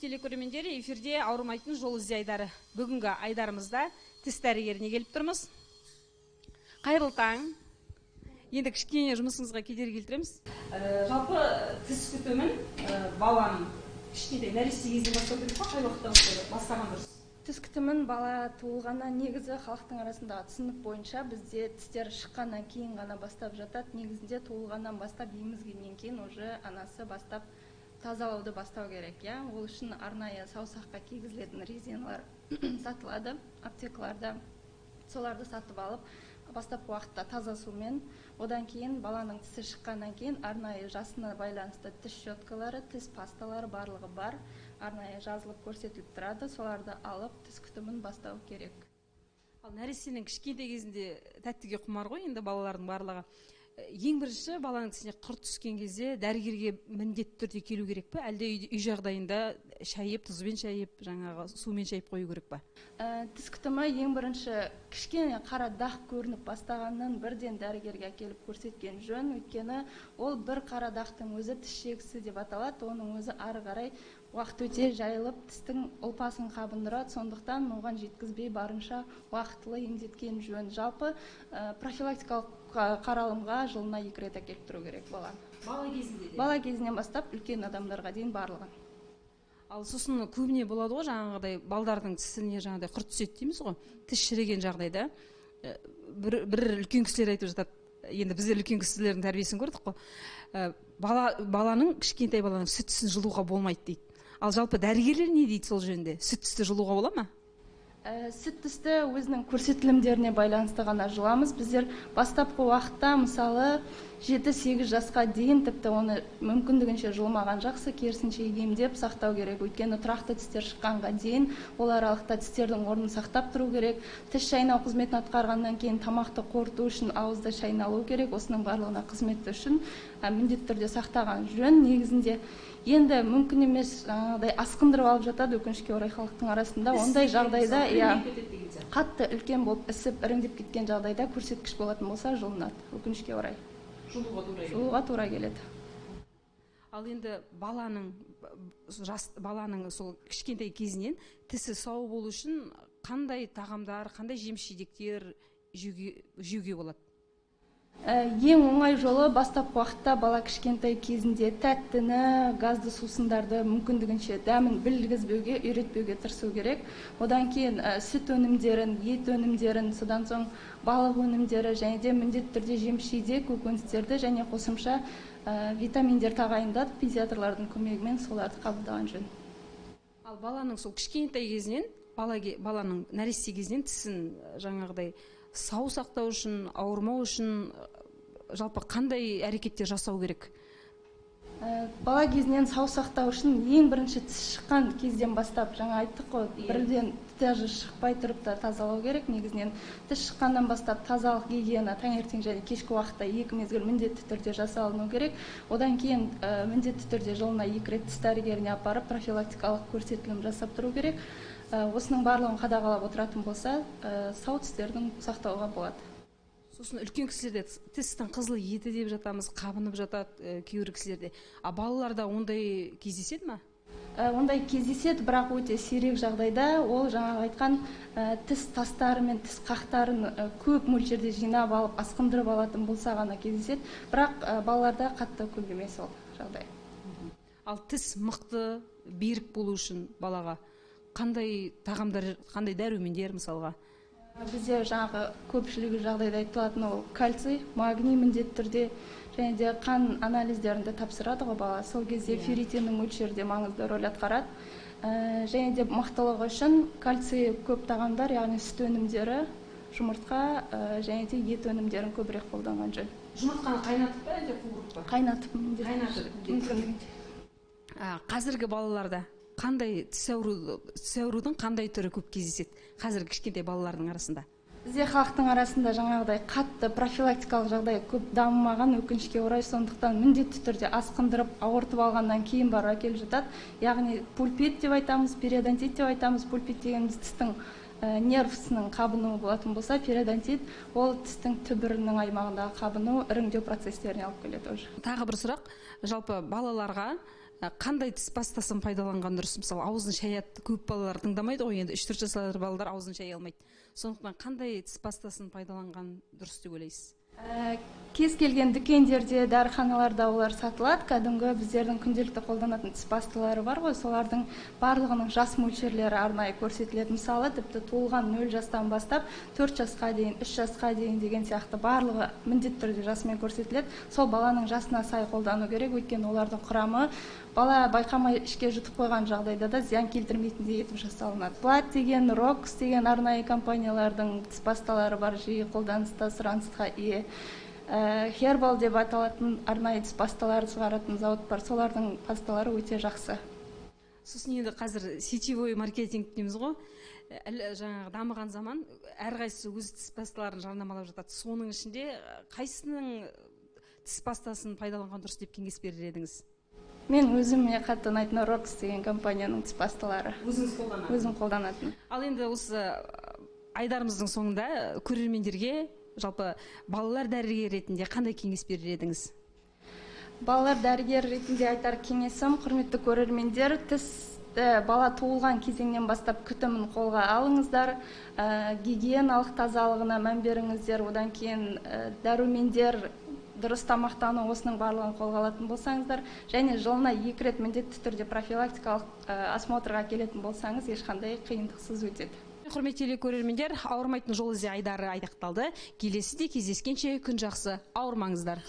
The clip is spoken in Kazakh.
телекөрермендері, эфирде ауырмайтын жол ізде айдары. Бүгінгі айдарымызда тіс дәрігеріне келіп тұрмыз. Қайырлы таң. Енді кішкене жұмысыңызға кедергі келтіреміз. Жалпы тіс күтімін баланың кішкентай нәресте кезінен бастау керек па? Қай уақытта бастаған дұрыс? Тіс күтімін бала туылғаннан негізі халықтың арасындағы түсінік бойынша бізде тістер шыққаннан кейін ғана бастап жатады. Негізінде туылғаннан бастап емізгеннен кейін уже анасы бастап тазалауды бастау керек. Ол үшін арнайы саусаққа кигізілетін резиналар сатылады аптекаларда. Соларды сатып алып, бастапқы уақытта таза сумен, одан кейін баланың тісі шыққаннан кейін арнайы жасына байланысты тіс щеткалары, тіс пасталары барлығы бар. Арнайы жазылып көрсетіліп тұрады. Соларды алып тіс күтімін бастау керек. Ал нәрестенің кішкентай кезінде тәттіге құмар ғой, енді балалардың барлығы. Ең бірінші баланың тісіне құрт түскен кезде дәрігерге міндетті түрде келу керек пе? Әлде үй жағдайында шайып, тұзбен шайып, жаңағы сумен шайып қою керек пе? Тіс күтімі ең бірінші кішкене қара дақ көрініп бастағаннан бірден дәрігерге әкеліп көрсеткен жөн. Өйткені ол бір қара дақтың өзі тіс шегісі деп аталады. Оның өзі ары қарай уақыт өте жайылып тістің ұлпасын қабындырады. Сондықтан оған жеткізбей барынша уақытылы емдеткен жөн. Жалпы профилактикалық қаралымға жылына 2 рет әкеліп тұру керек баланы. Бала кезінде? Бала кезінен бастап үлкен адамдарға дейін барлығы. Ал сосын көбіне болады ғой, жаңағыдай балдардың тісіне жаңағыдай құрт түседі дейміз ғой. Тіс шіреген жағдайда бір үлкен кісілер айтып жатады. Енді біздер үлкен кісілердің тәрбиесін көрдік қой. Баланың, кішкентай баланың сүт тісін жұлуға болмайды дейді. Ал жалпы дәрігерлер не дейді сол жөнінде? Сүт тісті жұлуға бола ма? Сүт тісті өзінің көрсетілімдеріне байланысты ғана жұламыз. Біздер бастапқы уақытта мысалы 7-8 жасқа дейін тіпті оны мүмкіндігінше жұлмаған жақсы, керісінше емдеп сақтау керек. Өйткені тұрақты тістер шыққанға дейін ол аралықта тістердің орнын сақтап тұру керек. Тіс шайнау қызметін атқарғаннан кейін тамақты қорыту үшін ауызды шайналу керек. Осының барлығына қызметі үшін міндетті түрде сақтаған жөн. Негізінде енді мүмкін емес, жаңағыдай асқындырып алып жатады өкінішке орай халықтың арасында. Ондай жағдайда қатты үлкен болып ісіп іріңдеп кеткен жағдайда көрсеткіш болатын болса жылынады, өкінішке орай. Жұлуға тура келеді. Ал енді баланың сол кішкентай кезінен тісі сау болу үшін қандай тағамдар, қандай жеміс-жидектер жеуге болады? Ең оңай жолы бастапқы уақытта бала кішкентай кезінде тәттіні, газды сусындарды мүмкіндігінше дәмін білгізбеуге, үйретпеуге тырысу керек. Одан кейін сүт өнімдерін, ет өнімдерін, содан соң балық өнімдері және де міндетті түрде жеміс-жидек, көкөністерді және қосымша витаминдер тағайындап, педиатрлардың көмегімен соларды қабылдаған жөн. Ал баланың сол кішкентай кезінен, баланың нәресте кезінен тісін жаңағыдай сау сақтау үшін, ауырмау үшін жалпы қандай әрекеттер жасау керек? Бала кезінен сау сақтау үшін ең бірінші тіс шыққан кезден бастап, жаңа айттық қой, бірден даже шықпай тұрып та тазалау керек. Негізінен тіс шыққаннан бастап тазалық гигиена таңертең және кешкі уақытта 2 мезгіл міндетті түрде жасалыну керек. Одан кейін міндетті түрде жылына 2 рет тіс дәрігеріне апарып профилактикалық көрсетілім жасап тұру керек. Осының барлығын қадағалап отыратын болса, сау тістердің сақтауға болады. Сосын үлкен кісілерде тістің қызыл еті деп жатамыз, қабынып жатады кейбір кісілерде. А балаларда ондай кездеседі ме? Ондай кездеседі, бірақ өте сирек жағдайда. Ол жаңағы айтқан тіс тастары мен тіс қақтарын көп мөлшерде жинап алып, асқындырып алатын болса ғана кездеседі. Бірақ балаларда қатты көп емес ол жағдай. Ал тіс мықты, берік болу үшін балаға қандай тағамдар, қандай дәрумендер мысалға? Бізде жаңағы көпшілігі жағдайда айтылатын ол кальций, магний міндетті түрде және де қан анализдерінде тапсырады ғой бала. Сол кезде ферритиннің мөлшері де маңызды рөл атқарады. Және де мықтылығы үшін кальций көп тағамдар, яғни сүт өнімдері, жұмыртқа және де ет өнімдерін көбірек қолданған жөн. Жұмыртқаны қайнатып па, әлде қуырып па? Қайнатып. Қазіргі балаларда қандай тіс аурудың қандай түрі көп кездеседі қазіргі кішкентай балалардың арасында? Бізде халықтың арасында жаңағыдай қатты профилактикалық жағдай көп дамымаған, өкінішке орай, сондықтан міндетті түрде асқындырып, ауыртып алғаннан кейін барып әкеліп жатады. Яғни пульпит деп айтамыз, периодонтит деп айтамыз. Пульпит дегеніміз тістің нервісінің қабынуы болатын болса, периодонтит ол тістің түбірінің аймағындағы қабыну, іріңдеу процестеріне алып келеді. Тағы бір сұрақ, жалпы балаларға қандай тіс пастасын пайдаланған дұрыс? Мысалы, аузын шаят көп балалар тыңдамайды ғой, енді 3-4 жасар балалар аузын шая алмайды. Сондықтан қандай тіс пастасын пайдаланған дұрыс деп ойлайсыз? Кез келген дүкендерде, дәріханаларда олар сатылады. Кәдімгі біздердің күнделікті қолданатын тіс пасталары бар ғой, солардың барлығының жас мөлшерлері арнайы көрсетіледі. Мысалы, тіпті туылған 0 жастан бастап 4 жасқа дейін, 3 жасқа дейін деген сияқты барлығы міндетті түрде жасымен көрсетіледі. Сол баланың жасына сай қолдану керек, өйткені олардың құрамы бала байқамай ішке жұтып қойған жағдайда да зиян келтірмейтіндей етіп жасалынады. Плат деген, Рокс деген арнайы компаниялардың тіс пасталары бар, жиі қолданыста, сұранысқа ие. Herbal деп аталатын арнайы тіс пасталары шығаратын зауыт бар, солардың пасталары өте жақсы. Сосын енді қазір сетевой маркетинг дейміз ғой, жаңағы дамыған заман, әрқайсысы өз тіс пасталарын жарнамалап жатады. Соның ішінде қайсының тіс пастасын пайдаланған дұрыс деп кеңес берер едіңіз? Мен өзіме қатты ұнайтыны Рокс деген компанияның тіс пасталары. Өзім қолданатын. Ал енді осы айдарымыздың соңында көрермендерге жалпы балалар дәрігері ретінде қандай кеңес берер едіңіз? Балалар дәрігері ретінде айтар кеңесім, құрметті көрермендер, бала туылған кезеңнен бастап күтімін қолға алыңыздар, гигиеналық тазалығына мән беріңіздер, одан кейін дәрумендер, дұрыс тамақтану, осының барлығын қолға алатын болсаңыздар, және жылына 2 рет міндетті түрде профилактикалық осмотрға келетін болсаңыз, ешқандай қиындықсыз өтеді. Құрметті көрермендер, ауырмайтын жол іздеу айдары аяқталды. Келесіде кездескенше күн жақсы, ауырмаңыздар.